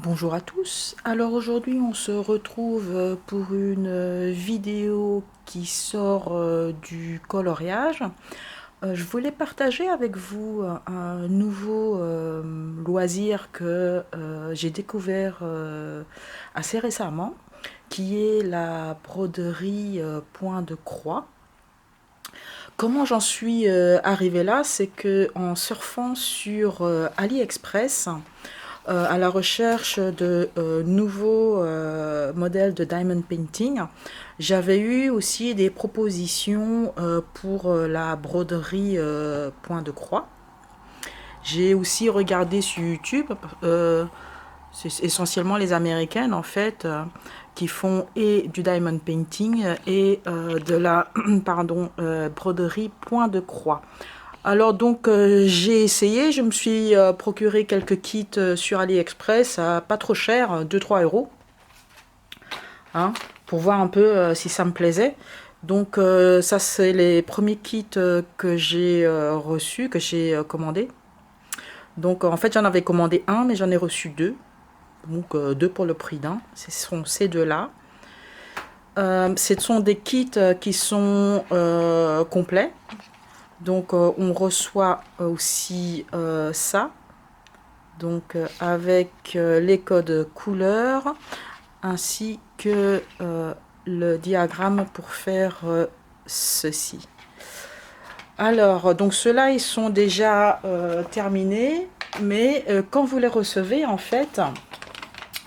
Bonjour à tous. Alors aujourd'hui on se retrouve pour une vidéo qui sort du coloriage. Je voulais partager avec vous un nouveau loisir que j'ai découvert assez récemment, qui est la broderie point de croix. Comment j'en suis arrivée là, c'est que en surfant sur AliExpress, à la recherche de nouveaux modèles de diamond painting. J'avais eu aussi des propositions pour la broderie point de croix. J'ai aussi regardé sur YouTube, c'est essentiellement les Américaines en fait, qui font et du diamond painting et de la pardon, broderie point de croix. Alors donc j'ai essayé, je me suis procuré quelques kits sur AliExpress à pas trop cher, 2-3 euros, hein, pour voir un peu si ça me plaisait. Donc ça c'est les premiers kits que j'ai reçus, que j'ai commandés. Donc en fait j'en avais commandé un mais j'en ai reçu deux. Donc deux pour le prix d'un, ce sont ces deux-là. Ce sont des kits qui sont complets. Donc on reçoit aussi ça, donc avec les codes couleurs ainsi que le diagramme pour faire ceci. Alors donc ceux-là ils sont déjà terminés, mais quand vous les recevez en fait,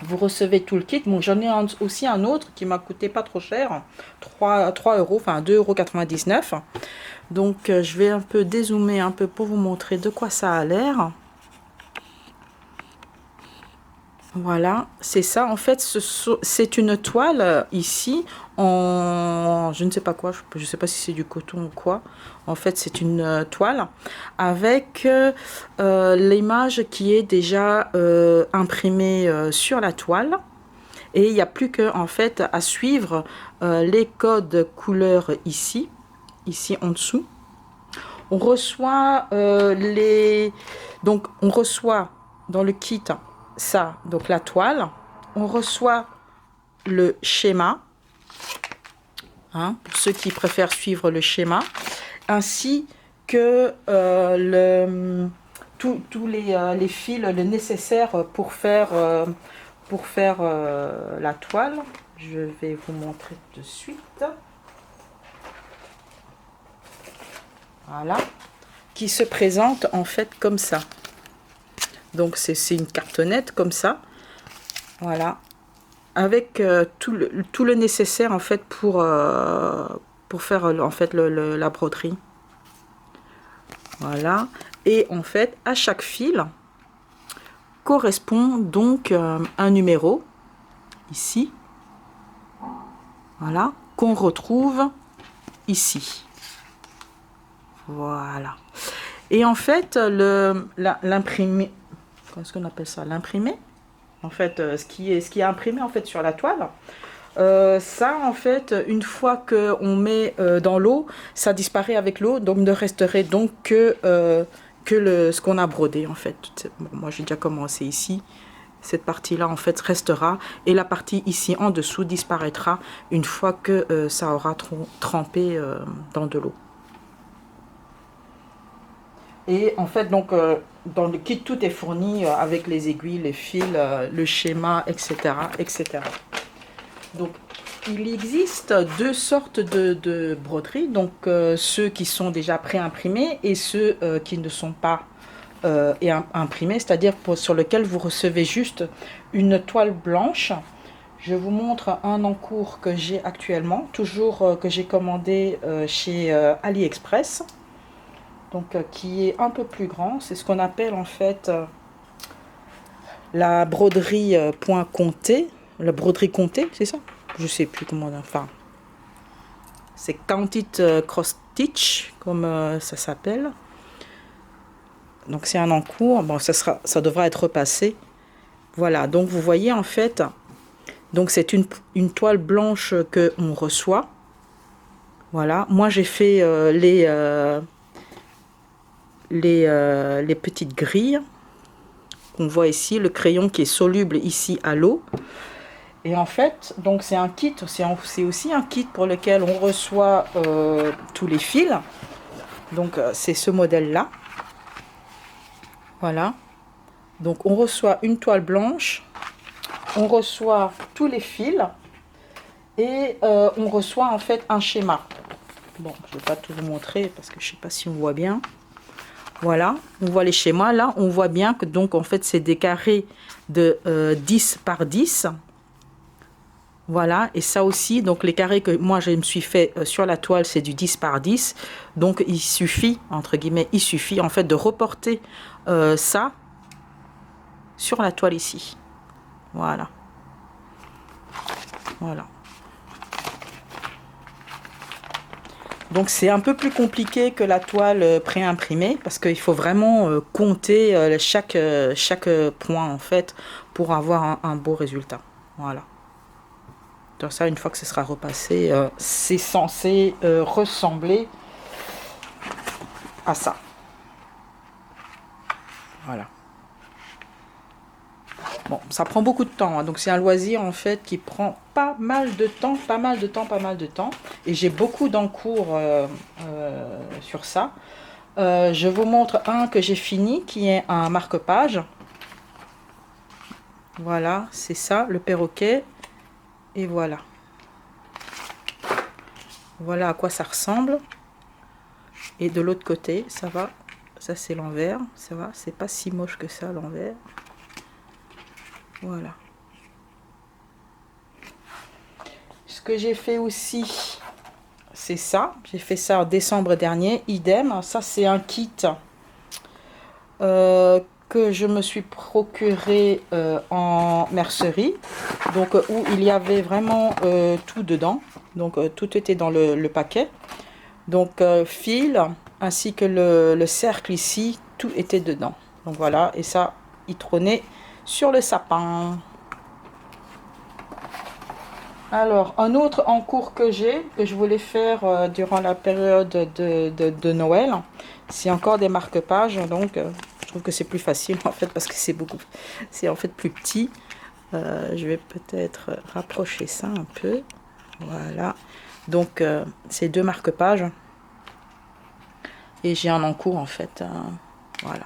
vous recevez tout le kit. Bon, j'en ai aussi un autre qui m'a coûté pas trop cher, 3 euros, enfin 2,99 €. Donc je vais un peu dézoomer un peu pour vous montrer de quoi ça a l'air. Voilà, c'est ça. En fait, c'est une toile ici en je ne sais pas quoi, je ne sais pas si c'est du coton ou quoi. En fait, c'est une toile avec l'image qui est déjà imprimée sur la toile. Et il n'y a plus que en fait à suivre les codes couleurs ici en dessous. On reçoit donc on reçoit dans le kit ça, donc la toile. On reçoit le schéma, hein, pour ceux qui préfèrent suivre le schéma, ainsi que tous les fils le nécessaire pour faire la toile. Je vais vous montrer de suite. Voilà, qui se présente en fait comme ça. Donc c'est une cartonnette comme ça, voilà, avec tout le nécessaire en fait pour faire en fait la broderie. Voilà, et en fait à chaque fil correspond donc un numéro ici, voilà, qu'on retrouve ici. Voilà. Et en fait l'imprimé, qu'est-ce qu'on appelle ça, l'imprimé, en fait ce qui est imprimé en fait sur la toile, ça en fait une fois que on met dans l'eau, ça disparaît avec l'eau, donc ne resterait donc que ce qu'on a brodé en fait. Bon, moi j'ai déjà commencé ici, cette partie là en fait restera, et la partie ici en dessous disparaîtra une fois que ça aura trempé dans de l'eau. Et en fait, donc, dans le kit, tout est fourni avec les aiguilles, les fils, le schéma, etc., etc. Donc, il existe deux sortes de broderies. Donc, ceux qui sont déjà pré-imprimés et ceux qui ne sont pas imprimés, c'est-à-dire sur lequel vous recevez juste une toile blanche. Je vous montre un en cours que j'ai actuellement, toujours que j'ai commandé chez AliExpress. Donc qui est un peu plus grand, c'est ce qu'on appelle en fait la broderie point compté, la broderie comptée, c'est ça, je sais plus comment, enfin c'est Counted Cross Stitch comme ça s'appelle. Donc c'est un en cours, bon ça devra être repassé. Voilà, donc vous voyez en fait, donc c'est une toile blanche que on reçoit. Voilà, moi j'ai fait les petites grilles. qu'on voit ici, le crayon qui est soluble ici à l'eau. Et en fait, donc c'est un kit, c'est aussi un kit pour lequel on reçoit tous les fils. Donc c'est ce modèle-là. Voilà. Donc on reçoit une toile blanche, on reçoit tous les fils et on reçoit en fait un schéma. Bon, je ne vais pas tout vous montrer parce que je ne sais pas si on voit bien. Voilà, on voit les schémas. Là, on voit bien que donc en fait c'est des carrés de 10 par 10. Voilà, et ça aussi, donc les carrés que moi je me suis fait sur la toile, c'est du 10 par 10. Donc il suffit, entre guillemets, il suffit en fait de reporter ça sur la toile ici. Voilà. Voilà. Donc c'est un peu plus compliqué que la toile pré-imprimée parce qu'il faut vraiment compter chaque point en fait pour avoir un beau résultat. Voilà. Donc ça, une fois que ce sera repassé, c'est censé ressembler à ça. Voilà. Bon, ça prend beaucoup de temps, hein, donc c'est un loisir en fait qui prend pas mal de temps, pas mal de temps. Et j'ai beaucoup d'encours sur ça. Je vous montre un que j'ai fini, qui est un marque-page. Voilà, c'est ça, le perroquet. Et voilà. Voilà à quoi ça ressemble. Et de l'autre côté, ça va. Ça, c'est l'envers. Ça va, c'est pas si moche que ça, l'envers. Voilà. Ce que j'ai fait aussi, c'est ça. J'ai fait ça en décembre dernier. Idem. Ça, c'est un kit que je me suis procuré en mercerie. Donc, où il y avait vraiment tout dedans. Donc, tout était dans le paquet. Donc, fil, ainsi que le cercle ici, tout était dedans. Donc, voilà. Et ça, il trônait sur le sapin. Alors, un autre encours que je voulais faire durant la période de Noël, c'est encore des marque-pages. Donc, je trouve que c'est plus facile en fait parce que c'est en fait plus petit. Je vais peut-être rapprocher ça un peu. Voilà. Donc, c'est deux marque-pages. Et j'ai un encours en fait. Voilà.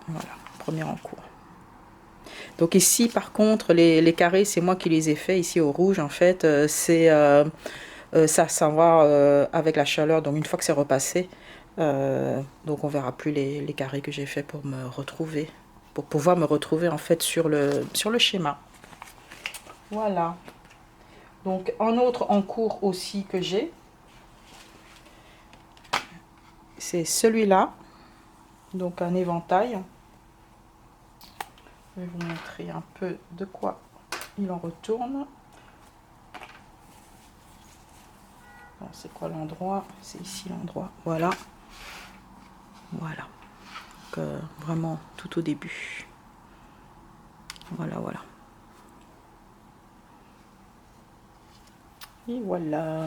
Voilà, premier encours. Donc ici, par contre, les carrés, c'est moi qui les ai faits. Ici, au rouge, en fait, ça va avec la chaleur. Donc, une fois que c'est repassé, donc on verra plus les carrés que j'ai fait pour me retrouver. Pour pouvoir me retrouver, en fait, sur le schéma. Voilà. Donc, un autre encours aussi que j'ai, c'est celui-là. Donc, un éventail. Je vais vous montrer un peu de quoi il en retourne. Bon, c'est quoi l'endroit? C'est ici l'endroit. Voilà. Voilà. Donc, vraiment tout au début. Voilà, voilà. Et voilà.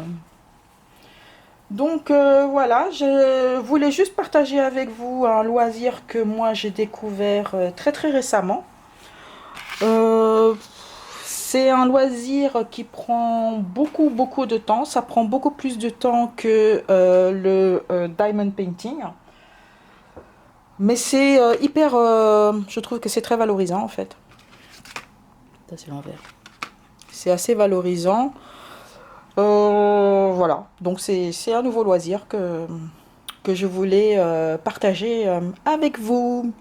Donc voilà, je voulais juste partager avec vous un loisir que moi j'ai découvert très récemment. C'est un loisir qui prend beaucoup de temps. Ça prend beaucoup plus de temps que le diamond painting. Mais c'est hyper... je trouve que c'est très valorisant en fait. Ça c'est l'envers. C'est assez valorisant. Voilà, donc c'est un nouveau loisir que je voulais partager avec vous.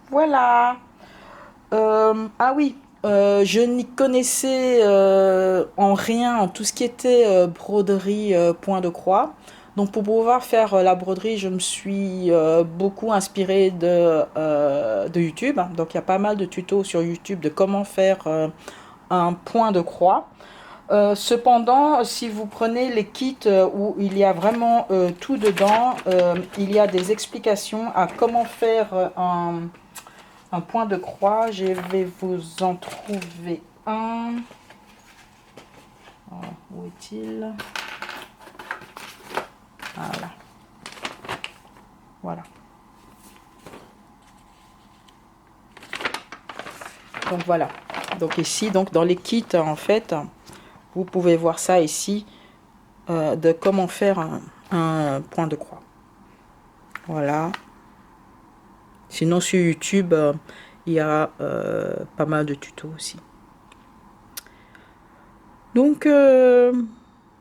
Voilà. Ah oui, je n'y connaissais en rien en tout ce qui était broderie point de croix. Donc pour pouvoir faire la broderie, je me suis beaucoup inspirée de YouTube. Donc il y a pas mal de tutos sur YouTube de comment faire un point de croix. Cependant, si vous prenez les kits où il y a vraiment tout dedans, il y a des explications à comment faire un point de croix. Je vais vous en trouver un. Alors, où est-il? Voilà. Voilà. Donc voilà. Donc ici, donc dans les kits, en fait, vous pouvez voir ça ici, de comment faire un point de croix. Voilà. Sinon sur YouTube, il y a pas mal de tutos aussi. Donc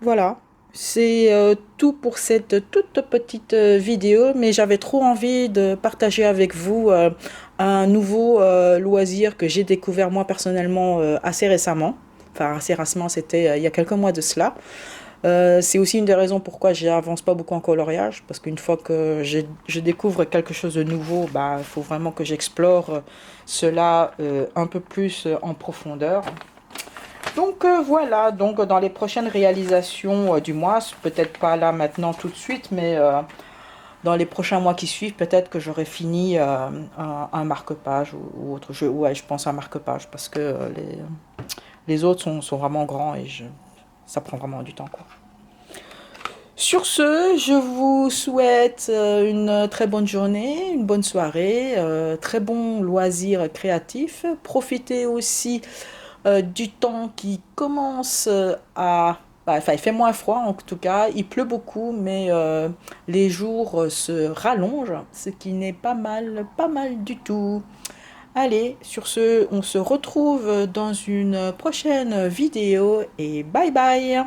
voilà, c'est tout pour cette toute petite vidéo, mais j'avais trop envie de partager avec vous un nouveau loisir que j'ai découvert moi personnellement assez récemment. Enfin, assez récemment, c'était il y a quelques mois de cela. C'est aussi une des raisons pourquoi j'avance pas beaucoup en coloriage, parce qu'une fois que je découvre quelque chose de nouveau, bah, il faut vraiment que j'explore cela un peu plus en profondeur. Donc voilà, donc dans les prochaines réalisations du mois, peut-être pas là maintenant tout de suite, mais dans les prochains mois qui suivent, peut-être que j'aurai fini un marque-page ou autre jeu. Ouais, je pense à un marque-page parce que les autres sont vraiment grands et ça prend vraiment du temps, quoi. Sur ce, je vous souhaite une très bonne journée, une bonne soirée, très bon loisir créatif. Profitez aussi du temps qui commence à... Enfin, il fait moins froid en tout cas, il pleut beaucoup, mais les jours se rallongent, ce qui n'est pas mal du tout. Allez, sur ce, on se retrouve dans une prochaine vidéo et bye bye!